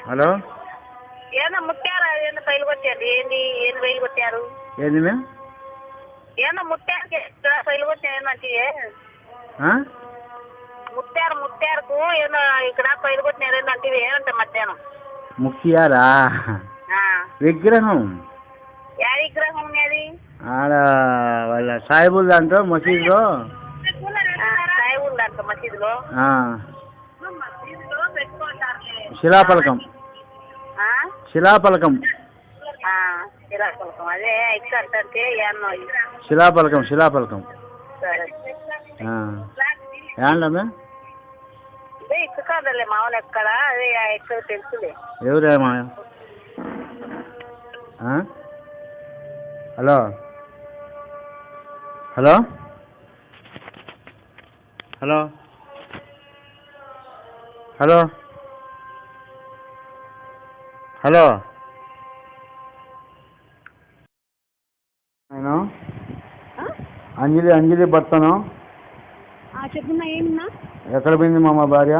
Hello ఏమన్నా ముట్టారా? ఏమన్నా బయలు కొట్టారు? ఏంది బయలు కొట్టారు? ఏంది మే ఏమన్నా ముట్టారు బయలు కొట్టారు? ఏమంటే ముట్టారుకు ఏమన్నా ఇక్కడ బయలు కొట్టినారు ఏంటంటే ఏమంటే మధ్యాహ్నం ముఖ్యారా విగ్రహం ఏ విగ్రహం అది? ఆడ వాళ్ళ సాయిబుల్ దాంట్లో మసీదులో. సాయిబుల్ దాంట్లో మసీదులో శిలాఫలకం శిలాఫలకం శిలాఫలకం అదే ఎక్స్ అంటే ఏమో శిలాఫలకం సరే ఏంటమ్మా అదే ఇక్క కాదలే మామూలు ఎక్కడ అదే ఎక్కడ తెలుసులే. ఎవరేమా? Hello hello hello hello hello నేను అంజలి భర్తను. చెప్పున్నా ఏమన్నా? ఎక్కడ పోయింది మా భార్య?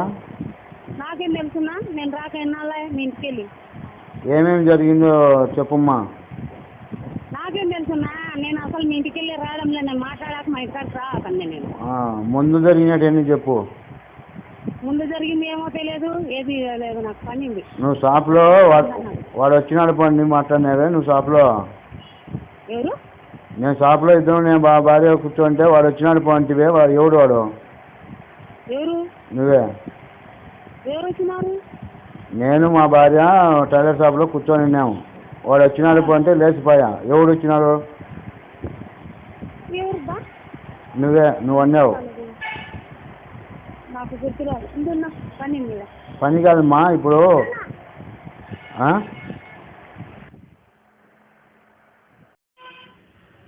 నాకేం తెలుసున్నా, నేను రాక ఎన్నాళ్ళ మీ ఇంటికి వెళ్ళి. ఏమేమి జరిగిందో చెప్పమ్మా. నాకేం తెలుసున్నా, నేను అసలు మీ ఇంటికి వెళ్ళి రావడంలే, నేను మాట్లాడాక మా ఇంటికి రాకండి. నేను ముందు జరిగినట్టు చెప్పు. ముందు జరిగింది ఏమో తెలియదు, ఏది లేదు, నాకు పనింది. నువ్వు షాప్లో వాడు వచ్చినాడు పండి మాట్లాడినావే నువ్వు షాప్లో? ఎవరు? నేను షాప్లో ఇద్దరు నేను భార్య కూర్చోంటే వాడు వచ్చినాడు పంటివే. వాడు ఎవడు? వాడు ఎవరు? నువ్వే. ఎవరు వచ్చినారు? నేను మా భార్య టైలర్ షాప్లో కూర్చొని ఉన్నాము. వాడు వచ్చినాడు అంటే లేచిపోయా. ఎవడు వచ్చినాడు? నువ్వు అన్నావు. నాకు గుర్తురాదు. పని కాదమ్మా ఇప్పుడు.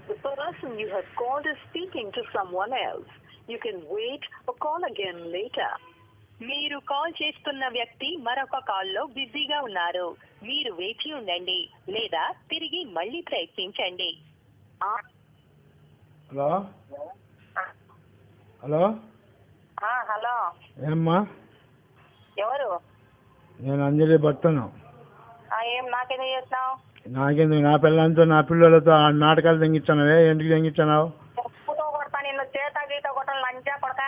The person you have called is speaking to someone else. You can wait or call again later. మీరు కాల్ చేస్తున్న వ్యక్తి మరొక కాల్లో బిజీగా ఉన్నారు. మీరు వేచి ఉండండి లేదా తిరిగి మళ్ళీ ప్రయత్నించండి. హలో హలో హలో ఏమ్మా? ఎవరు? నేను అంజలి భర్తను. ఏం నాకేదో చేస్తున్నావు? నాకెందుకు? నా పిల్లలతో నా పిల్లలతో నాటకాలు తెంగించానవే. ఎందుకు తెంగించావు? నిన్ను చేత గీత కొట్టాలి లంచా కొడతా.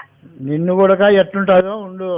నిన్ను కూడా ఎట్లుంటుందో ఉండు.